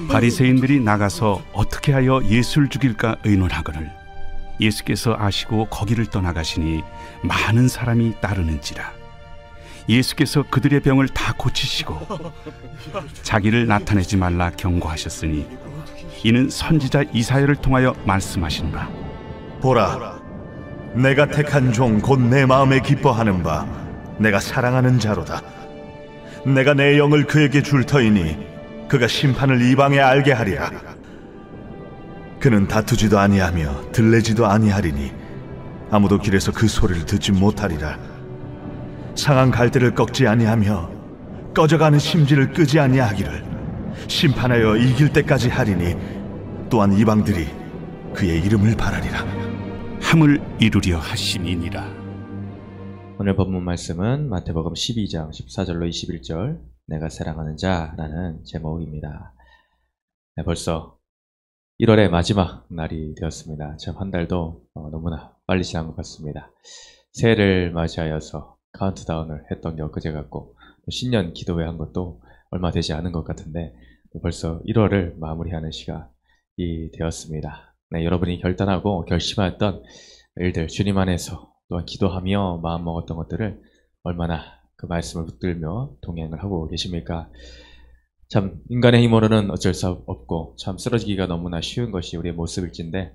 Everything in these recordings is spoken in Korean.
바리새인들이 나가서 어떻게 하여 예수를 죽일까 의논하거늘 예수께서 아시고 거기를 떠나가시니 많은 사람이 따르는지라. 예수께서 그들의 병을 다 고치시고 자기를 나타내지 말라 경고하셨으니 이는 선지자 이사야를 통하여 말씀하신 바, 보라, 내가 택한 종 곧 내 마음에 기뻐하는 바 내가 사랑하는 자로다. 내가 내 영을 그에게 줄 터이니 그가 심판을 이방에 알게 하리라. 그는 다투지도 아니하며 들레지도 아니하리니 아무도 길에서 그 소리를 듣지 못하리라. 상한 갈대를 꺾지 아니하며 꺼져가는 심지를 끄지 아니하기를 심판하여 이길 때까지 하리니 또한 이방들이 그의 이름을 바라리라. 함을 이루려 하심이니라. 오늘 본문 말씀은 마태복음 12장 14절로 21절 내가 사랑하는 자라는 제목입니다. 벌써 1월의 마지막 날이 되었습니다. 참 한 달도 너무나 빨리 지난 것 같습니다. 새해를 맞이하여서 카운트다운을 했던 게 엊그제 같고 신년 기도회 한 것도 얼마 되지 않은 것 같은데 벌써 1월을 마무리하는 시간이 되었습니다. 네, 여러분이 결단하고 결심하였던 일들, 주님 안에서 또한 기도하며 마음먹었던 것들을 얼마나 그 말씀을 붙들며 동행을 하고 계십니까? 참 인간의 힘으로는 어쩔 수 없고 참 쓰러지기가 너무나 쉬운 것이 우리의 모습일진데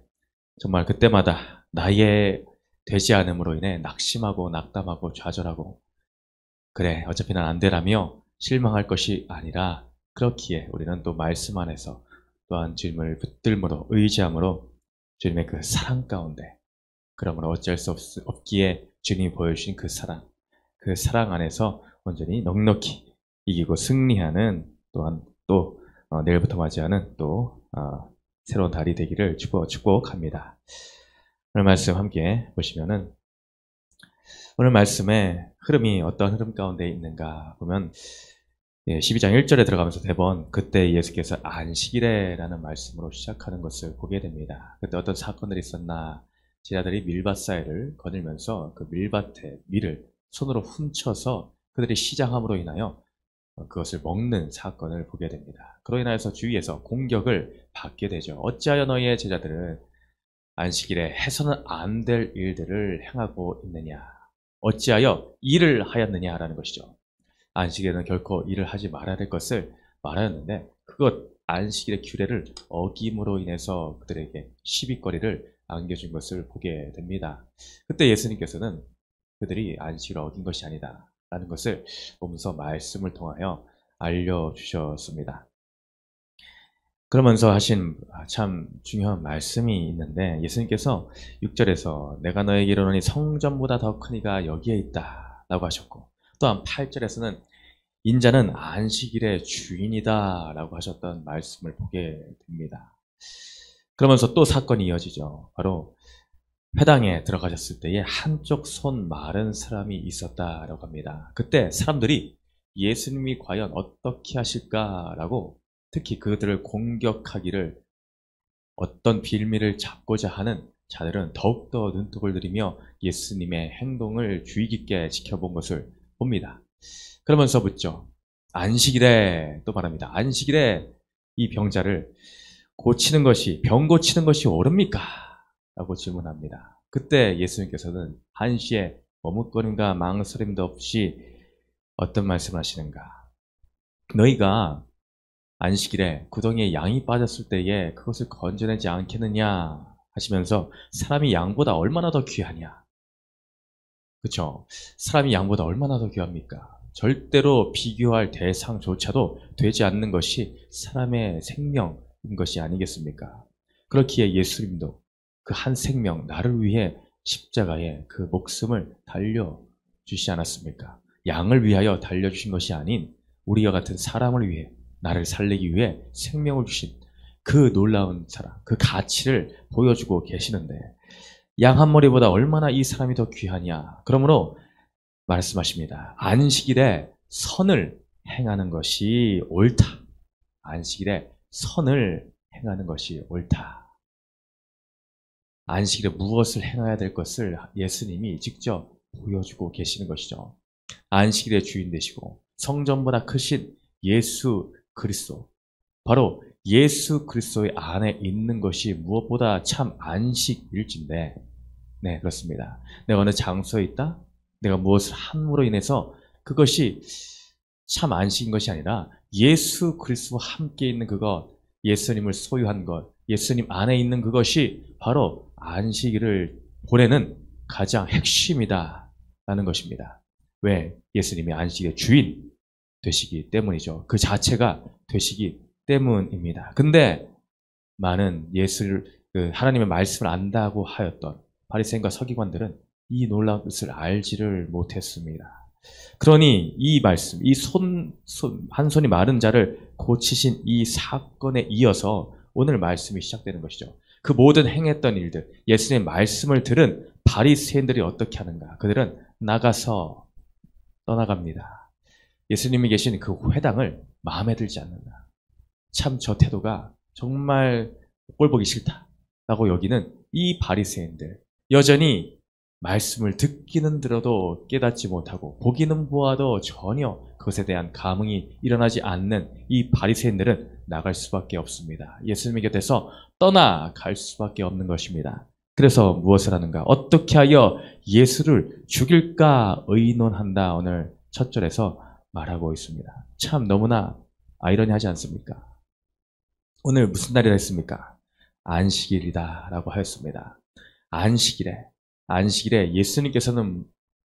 정말 그때마다 나의 되지 않음으로 인해 낙심하고 낙담하고 좌절하고 그래 어차피 난 안 되라며 실망할 것이 아니라 그렇기에 우리는 또 말씀 안에서 또한 주님을 붙들므로 의지함으로 주님의 그 사랑 가운데 그러므로 어쩔 수 없기에 주님이 보여주신 그 사랑 안에서 온전히 넉넉히 이기고 승리하는 또한 또 내일부터 맞이하는 또 새로운 달이 되기를 축복합니다. 오늘 말씀 함께 보시면은 오늘 말씀의 흐름이 어떤 흐름 가운데 있는가 보면 12장 1절에 들어가면서 대번 그때 예수께서 안식일에라는 말씀으로 시작하는 것을 보게 됩니다. 그때 어떤 사건들이 있었나 제자들이 밀밭 사이를 거닐면서 그 밀밭에 밀을 손으로 훔쳐서 그들이 시장함으로 인하여 그것을 먹는 사건을 보게 됩니다. 그로 인하여서 주위에서 공격을 받게 되죠. 어찌하여 너희의 제자들은 안식일에 해서는 안 될 일들을 행하고 있느냐, 어찌하여 일을 하였느냐라는 것이죠. 안식일에는 결코 일을 하지 말아야 될 것을 말하였는데 그것 안식일의 규례를 어김으로 인해서 그들에게 시비거리를 안겨준 것을 보게 됩니다. 그때 예수님께서는 그들이 안식일을 어긴 것이 아니다 라는 것을 보면서 말씀을 통하여 알려주셨습니다. 그러면서 하신 참 중요한 말씀이 있는데 예수님께서 6절에서 내가 너에게 이르노니 성전보다 더 큰 이가 여기에 있다 라고 하셨고 또한 8절에서는 인자는 안식일의 주인이다 라고 하셨던 말씀을 보게 됩니다. 그러면서 또 사건이 이어지죠. 바로 회당에 들어가셨을 때에 한쪽 손 마른 사람이 있었다라고 합니다. 그때 사람들이 예수님이 과연 어떻게 하실까라고 특히 그들을 공격하기를 어떤 빌미를 잡고자 하는 자들은 더욱더 눈독을 들이며 예수님의 행동을 주의 깊게 지켜본 것을 봅니다. 그러면서 묻죠. 안식일에 또 말합니다. 안식일에 이 병자를 고치는 것이 병 고치는 것이 옳습니까? 라고 질문합니다. 그때 예수님께서는 한시에 머뭇거림과 망설임도 없이 어떤 말씀을 하시는가? 너희가 안식일에 구덩이에 양이 빠졌을 때에 그것을 건져내지 않겠느냐 하시면서 사람이 양보다 얼마나 더 귀하냐? 그렇죠? 사람이 양보다 얼마나 더 귀합니까? 절대로 비교할 대상조차도 되지 않는 것이 사람의 생명인 것이 아니겠습니까? 그렇기에 예수님도 그 한 생명, 나를 위해 십자가에 그 목숨을 달려주시지 않았습니까? 양을 위하여 달려주신 것이 아닌 우리와 같은 사람을 위해 나를 살리기 위해 생명을 주신 그 놀라운 사랑, 그 가치를 보여주고 계시는데 양 한 머리보다 얼마나 이 사람이 더 귀하냐. 그러므로 말씀하십니다. 안식일에 선을 행하는 것이 옳다. 안식일에 선을 행하는 것이 옳다. 안식일에 무엇을 행해야 될 것을 예수님이 직접 보여주고 계시는 것이죠. 안식일의 주인 되시고 성전보다 크신 예수 그리스도, 바로 예수 그리스도의 안에 있는 것이 무엇보다 참 안식일진데, 네, 그렇습니다. 내가 어느 장소에 있다, 내가 무엇을 함으로 인해서 그것이 참 안식인 것이 아니라 예수 그리스도와 함께 있는 그것, 예수님을 소유한 것, 예수님 안에 있는 그것이 바로 안식일을 보내는 가장 핵심이다 라는 것입니다. 왜? 예수님이 안식의 주인 되시기 때문이죠. 그 자체가 되시기 때문입니다. 근데 많은 하나님의 말씀을 안다고 하였던 바리새인과 서기관들은 이 놀라운 뜻을 알지를 못했습니다. 그러니 이 말씀, 한 손이 마른 자를 고치신 이 사건에 이어서 오늘 말씀이 시작되는 것이죠. 그 모든 행했던 일들, 예수님의 말씀을 들은 바리새인들이 어떻게 하는가? 그들은 나가서 떠나갑니다. 예수님이 계신 그 회당을 마음에 들지 않는다. 참 저 태도가 정말 꼴 보기 싫다라고 여기는 이 바리새인들, 여전히 말씀을 듣기는 들어도 깨닫지 못하고 보기는 보아도 전혀 그것에 대한 감흥이 일어나지 않는 이 바리새인들은 나갈 수밖에 없습니다. 예수님의 곁에서 떠나갈 수밖에 없는 것입니다. 그래서 무엇을 하는가? 어떻게 하여 예수를 죽일까 의논한다. 오늘 첫 절에서 말하고 있습니다. 참 너무나 아이러니하지 않습니까? 오늘 무슨 날이라 했습니까? 안식일이다 라고 하였습니다. 안식일에 예수님께서는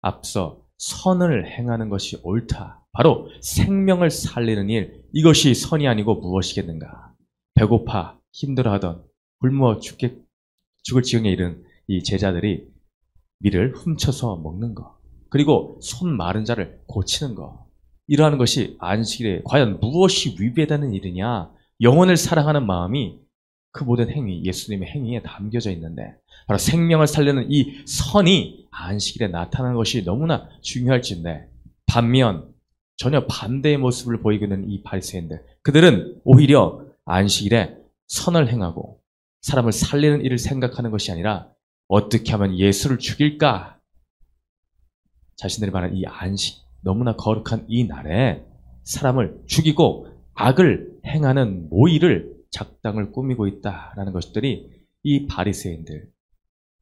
앞서 선을 행하는 것이 옳다. 바로 생명을 살리는 일, 이것이 선이 아니고 무엇이겠는가? 배고파 힘들어하던 굶어 죽을 지경에 이른 이 제자들이 밀을 훔쳐서 먹는 것, 그리고 손 마른 자를 고치는 것, 이러한 것이 안식일에 과연 무엇이 위배되는 일이냐? 영혼을 사랑하는 마음이 그 모든 행위, 예수님의 행위에 담겨져 있는데 바로 생명을 살리는 이 선이 안식일에 나타나는 것이 너무나 중요할진데, 반면 전혀 반대의 모습을 보이고 있는 이 바리새인들, 그들은 오히려 안식일에 선을 행하고 사람을 살리는 일을 생각하는 것이 아니라 어떻게 하면 예수를 죽일까? 자신들이 말하는 이 안식, 너무나 거룩한 이 날에 사람을 죽이고 악을 행하는 모의를, 작당을 꾸미고 있다라는 것들이 이 바리새인들,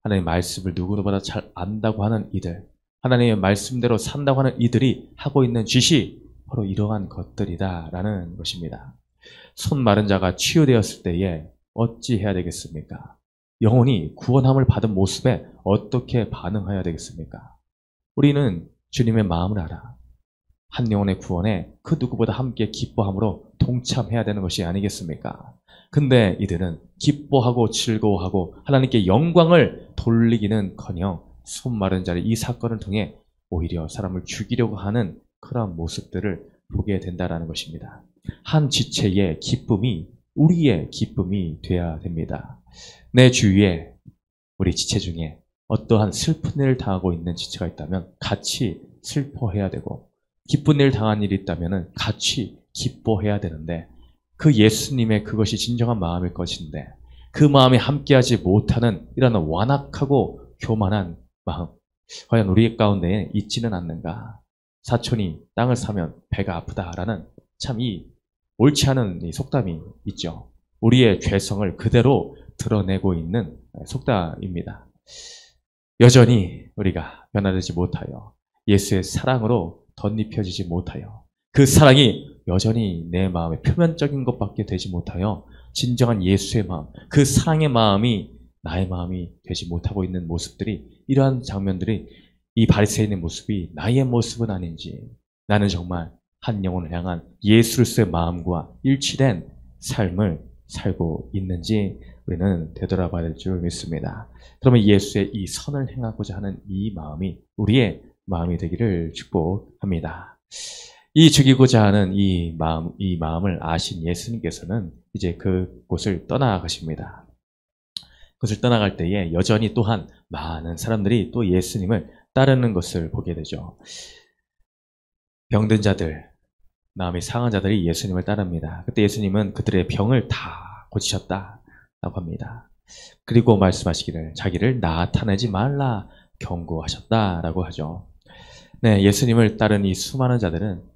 하나님의 말씀을 누구보다 잘 안다고 하는 이들, 하나님의 말씀대로 산다고 하는 이들이 하고 있는 짓이 바로 이러한 것들이다라는 것입니다. 손 마른 자가 치유되었을 때에 어찌 해야 되겠습니까? 영혼이 구원함을 받은 모습에 어떻게 반응해야 되겠습니까? 우리는 주님의 마음을 알아 한 영혼의 구원에 그 누구보다 함께 기뻐함으로 동참해야 되는 것이 아니겠습니까? 근데 이들은 기뻐하고 즐거워하고 하나님께 영광을 돌리기는커녕 손 마른 자를 이 사건을 통해 오히려 사람을 죽이려고 하는 그런 모습들을 보게 된다는 것입니다. 한 지체의 기쁨이 우리의 기쁨이 돼야 됩니다. 내 주위에 우리 지체 중에 어떠한 슬픈 일을 당하고 있는 지체가 있다면 같이 슬퍼해야 되고, 기쁜 일을 당한 일이 있다면 같이 기뻐해야 되는데, 그 예수님의 그것이 진정한 마음일 것인데 그 마음에 함께하지 못하는 이런 완악하고 교만한 마음, 과연 우리 가운데 있지는 않는가? 사촌이 땅을 사면 배가 아프다라는 참 이 옳지 않은 이 속담이 있죠. 우리의 죄성을 그대로 드러내고 있는 속담입니다. 여전히 우리가 변화되지 못하여 예수의 사랑으로 덧입혀지지 못하여 그 사랑이 여전히 내 마음의 표면적인 것밖에 되지 못하여 진정한 예수의 마음, 그 사랑의 마음이 나의 마음이 되지 못하고 있는 모습들이, 이러한 장면들이 이 바리새인의 모습이 나의 모습은 아닌지, 나는 정말 한 영혼을 향한 예수로서의 마음과 일치된 삶을 살고 있는지 우리는 되돌아봐야 될 줄 믿습니다. 그러면 예수의 이 선을 행하고자 하는 이 마음이 우리의 마음이 되기를 축복합니다. 이 죽이고자 하는 이 마음을 아신 예수님께서는 이제 그곳을 떠나가십니다. 그곳을 떠나갈 때에 여전히 또한 많은 사람들이 또 예수님을 따르는 것을 보게 되죠. 병든 자들, 마음이 상한 자들이 예수님을 따릅니다. 그때 예수님은 그들의 병을 다 고치셨다라고 합니다. 그리고 말씀하시기를 자기를 나타내지 말라 경고하셨다라고 하죠. 네, 예수님을 따른 이 수많은 자들은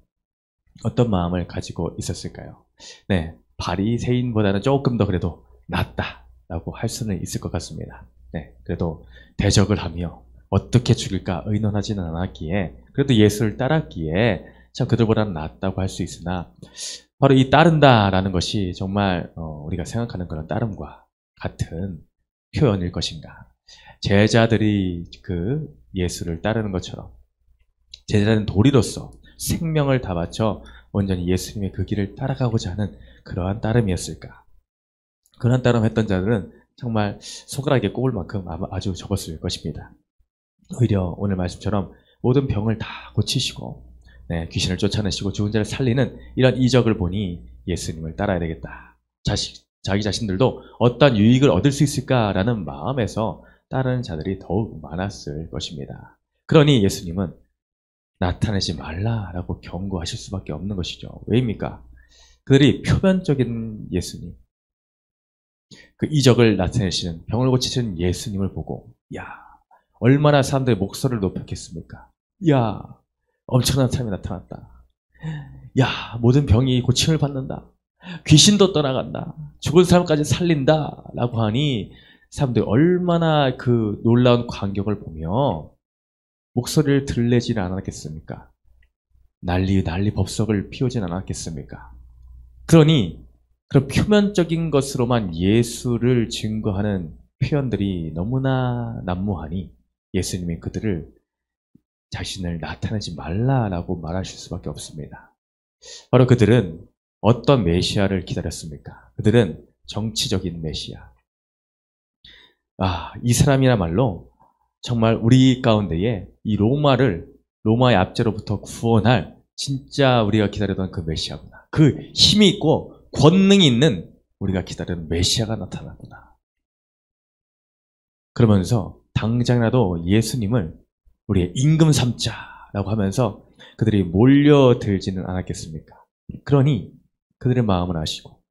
어떤 마음을 가지고 있었을까요? 네, 바리새인보다는 조금 더 그래도 낫다라고 할 수는 있을 것 같습니다. 네, 그래도 대적을 하며 어떻게 죽일까 의논하지는 않았기에, 그래도 예수를 따랐기에 참 그들보다는 낫다고 할 수 있으나, 바로 이 따른다라는 것이 정말 우리가 생각하는 그런 따름과 같은 표현일 것인가. 제자들이 그 예수를 따르는 것처럼 제자는 도리로서 생명을 다 바쳐 온전히 예수님의 그 길을 따라가고자 하는 그러한 따름이었을까. 그러한 따름했던 자들은 정말 손가락에 꼽을 만큼 아마 아주 적었을 것입니다. 오히려 오늘 말씀처럼 모든 병을 다 고치시고, 네, 귀신을 쫓아내시고 죽은 자를 살리는 이런 이적을 보니 예수님을 따라야 되겠다. 자기 자신들도 어떤 유익을 얻을 수 있을까라는 마음에서 따르는 자들이 더욱 많았을 것입니다. 그러니 예수님은 나타내지 말라라고 경고하실 수밖에 없는 것이죠. 왜입니까? 그들이 표면적인 예수님, 그 이적을 나타내시는, 병을 고치시는 예수님을 보고, 야, 얼마나 사람들의 목소리를 높였겠습니까? 야, 엄청난 사람이 나타났다. 야, 모든 병이 고침을 받는다. 귀신도 떠나간다. 죽은 사람까지 살린다. 라고 하니 사람들이 얼마나 그 놀라운 광경을 보며 목소리를 들내지는 않았겠습니까? 난리 법석을 피우진 않았겠습니까? 그러니 그런 표면적인 것으로만 예수를 증거하는 표현들이 너무나 난무하니 예수님이 그들을 자신을 나타내지 말라라고 말하실 수밖에 없습니다. 바로 그들은 어떤 메시아를 기다렸습니까? 그들은 정치적인 메시아. 이 사람이야말로 정말 우리 가운데에 이 로마의 압제로부터 구원할 진짜 우리가 기다리던 그 메시아구나. 그 힘이 있고 권능이 있는 우리가 기다리는 메시아가 나타났구나. 그러면서 당장이라도 예수님을 우리의 임금 삼자라고 하면서 그들이 몰려들지는 않았겠습니까? 그러니 그들의 마음을 아시고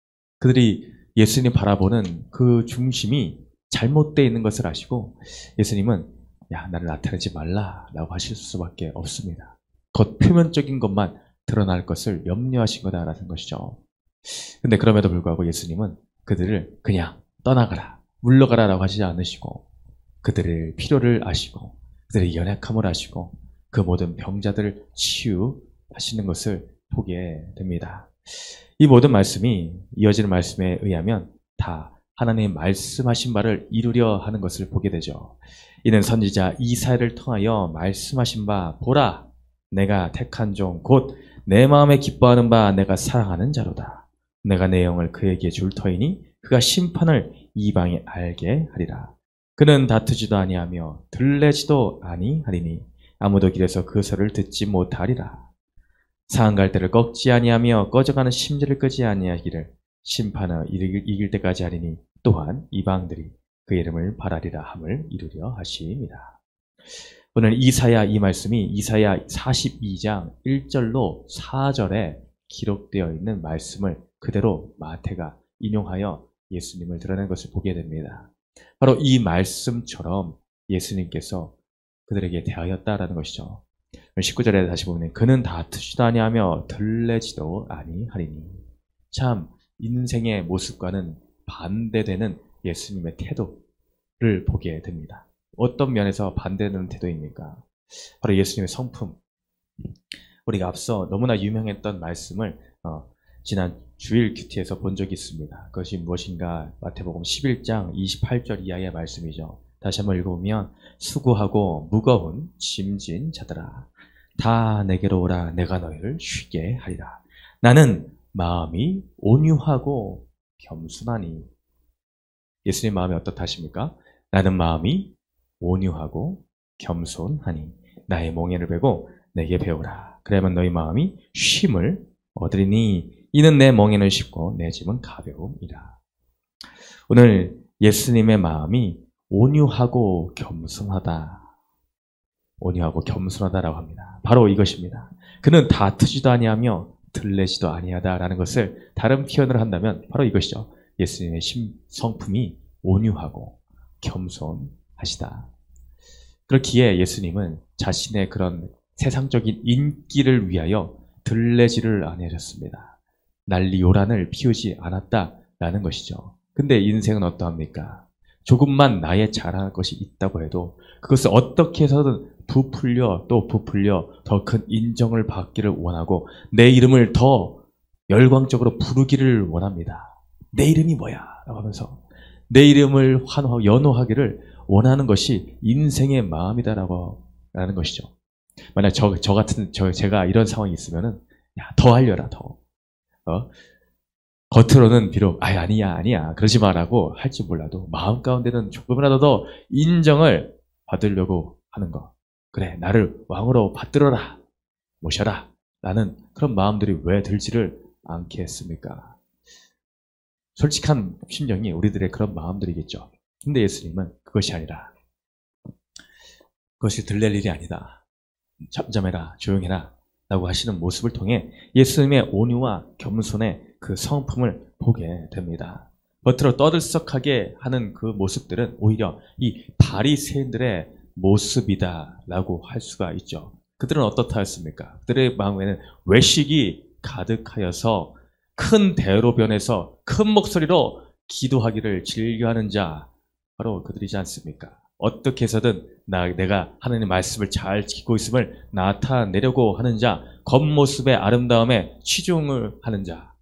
그들이 예수님 바라보는 그 중심이 잘못되어 있는 것을 아시고 예수님은 야, 나를 나타내지 말라라고 하실 수밖에 없습니다. 겉 표면적인 것만 드러날 것을 염려하신 거다라는 것이죠. 근데 그럼에도 불구하고 예수님은 그들을 그냥 떠나가라, 물러가라라고 하시지 않으시고 그들의 필요를 아시고 그들의 연약함을 아시고 그 모든 병자들을 치유하시는 것을 보게 됩니다. 이 모든 말씀이 이어지는 말씀에 의하면 다 하나님 말씀하신 바를 이루려 하는 것을 보게 되죠. 이는 선지자 이사야를 통하여 말씀하신 바 보라 내가 택한 종 곧 내 마음에 기뻐하는 바 내가 사랑하는 자로다. 내가 내 영을 그에게 줄 터이니 그가 심판을 이방에 알게 하리라. 그는 다투지도 아니하며 들레지도 아니하리니 아무도 길에서 그 소리를 듣지 못하리라. 상한 갈대를 꺾지 아니하며 꺼져가는 심지를 끄지 아니하기를 심판을 이길 때까지 하리니 또한 이방들이 그 이름을 바라리라 함을 이루려 하시니라. 오늘 이사야 이 말씀이 이사야 42장 1절로 4절에 기록되어 있는 말씀을 그대로 마태가 인용하여 예수님을 드러낸 것을 보게 됩니다. 바로 이 말씀처럼 예수님께서 그들에게 대하였다라는 것이죠. 19절에 다시 보면 그는 다투지도 아니하며 들레지도 아니하리니 참 인생의 모습과는 반대되는 예수님의 태도를 보게 됩니다. 어떤 면에서 반대되는 태도입니까? 바로 예수님의 성품. 우리가 앞서 너무나 유명했던 말씀을 지난 주일 큐티에서 본 적이 있습니다. 그것이 무엇인가? 마태복음 11장 28절 이하의 말씀이죠. 다시 한번 읽어보면 수고하고 무거운 짐진 자들아 다 내게로 오라 내가 너희를 쉬게 하리라. 나는 마음이 온유하고 겸손하니. 예수님 마음이 어떻다십니까? 나는 마음이 온유하고 겸손하니 나의 몽에를 베고 내게 배우라. 그러면 너희 마음이 쉼을 얻으리니 이는 내 멍에는 쉽고 내 짐은 가벼움이라. 오늘 예수님의 마음이 온유하고 겸손하다. 온유하고 겸손하다라고 합니다. 바로 이것입니다. 그는 다투지도 아니하며 들레지도 아니하다라는 것을 다른 표현을 한다면 바로 이것이죠. 예수님의 성품이 온유하고 겸손하시다. 그렇기에 예수님은 자신의 그런 세상적인 인기를 위하여 들레지를 아니하셨습니다. 난리 요란을 피우지 않았다라는 것이죠. 근데 인생은 어떠합니까? 조금만 나의 잘할 것이 있다고 해도 그것을 어떻게 해서든 부풀려 또 부풀려 더 큰 인정을 받기를 원하고 내 이름을 더 열광적으로 부르기를 원합니다. 내 이름이 뭐야? 라고 하면서 내 이름을 환호하고 연호하기를 원하는 것이 인생의 마음이다라고 라는 것이죠. 만약 제가 이런 상황이 있으면은 야, 더 하려라 더. 겉으로는 비록 아니야 그러지 마라고 할지 몰라도 마음 가운데는 조금이라도 더 인정을 받으려고 하는 것. 그래 나를 왕으로 받들어라 모셔라 라는 그런 마음들이 왜 들지를 않겠습니까? 솔직한 심정이 우리들의 그런 마음들이겠죠. 근데 예수님은 그것이 아니라 그것이 들릴 일이 아니다. 잠잠해라 조용해라 라고 하시는 모습을 통해 예수님의 온유와 겸손의 그 성품을 보게 됩니다. 겉으로 떠들썩하게 하는 그 모습들은 오히려 이 바리새인들의 모습이다라고 할 수가 있죠. 그들은 어떻다 했습니까? 그들의 마음에는 외식이 가득하여서 큰 대로변에서 큰 목소리로 기도하기를 즐겨하는 자 바로 그들이지 않습니까? 어떻게 해서든 내가 하나님의 말씀을 잘 지키고 있음을 나타내려고 하는 자, 겉모습의 아름다움에 치중을 하는 자,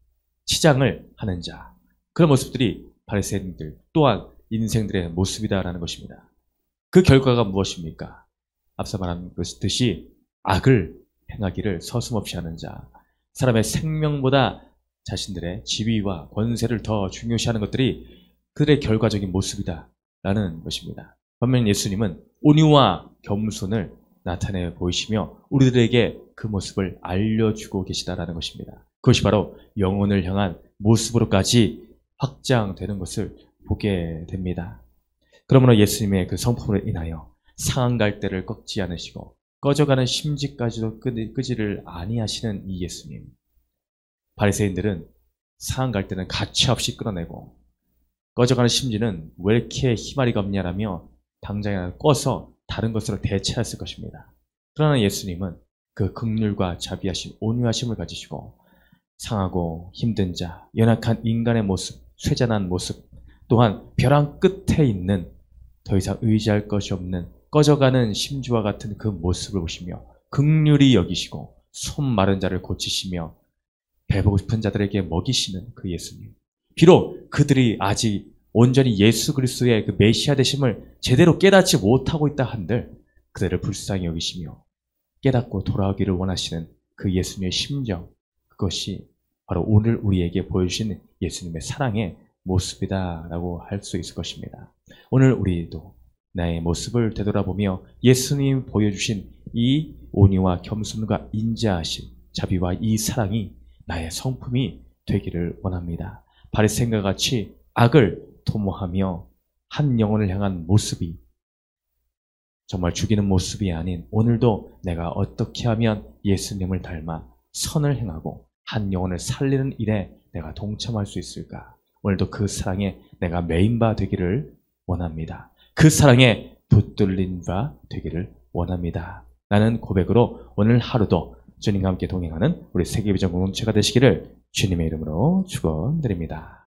치장을 하는 자, 그런 모습들이 바리새인들 또한 인생들의 모습이다라는 것입니다. 그 결과가 무엇입니까? 앞서 말한 것듯이 악을 행하기를 서슴없이 하는 자, 사람의 생명보다 자신들의 지위와 권세를 더 중요시하는 것들이 그들의 결과적인 모습이다라는 것입니다. 반면 예수님은 온유와 겸손을 나타내 보이시며 우리들에게 그 모습을 알려주고 계시다라는 것입니다. 그것이 바로 영혼을 향한 모습으로까지 확장되는 것을 보게 됩니다. 그러므로 예수님의 그 성품으로 인하여 상한 갈대를 꺾지 않으시고 꺼져가는 심지까지도 끄지를 아니하시는 이 예수님. 바리새인들은 상한 갈대는 가차없이 끌어내고 꺼져가는 심지는 왜 이렇게 희마리가 없냐라며 당장에 꺼서 다른 것으로 대체했을 것입니다. 그러나 예수님은 그 긍휼과 자비하심, 온유하심을 가지시고 상하고 힘든 자, 연약한 인간의 모습, 쇠잔한 모습, 또한 벼랑 끝에 있는 더 이상 의지할 것이 없는 꺼져가는 심지와 같은 그 모습을 보시며 긍휼히 여기시고 손 마른 자를 고치시며 배보고 싶은 자들에게 먹이시는 그 예수님. 비록 그들이 아직 온전히 예수 그리스도의 그 메시아 되심을 제대로 깨닫지 못하고 있다 한들 그들을 불쌍히 여기시며 깨닫고 돌아오기를 원하시는 그 예수님의 심정, 그것이 바로 오늘 우리에게 보여주신 예수님의 사랑의 모습이다라고 할 수 있을 것입니다. 오늘 우리도 나의 모습을 되돌아보며 예수님 보여주신 이 온유와 겸손과 인자하심, 자비와 이 사랑이 나의 성품이 되기를 원합니다. 바리새인과 같이 악을 도모하며 한 영혼을 향한 모습이 정말 죽이는 모습이 아닌 오늘도 내가 어떻게 하면 예수님을 닮아 선을 행하고 한 영혼을 살리는 일에 내가 동참할 수 있을까? 오늘도 그 사랑에 내가 메인 바 되기를 원합니다. 그 사랑에 붙들린 바 되기를 원합니다. 라는 고백으로 오늘 하루도 주님과 함께 동행하는 우리 세계비전 공동체가 되시기를 주님의 이름으로 축원드립니다.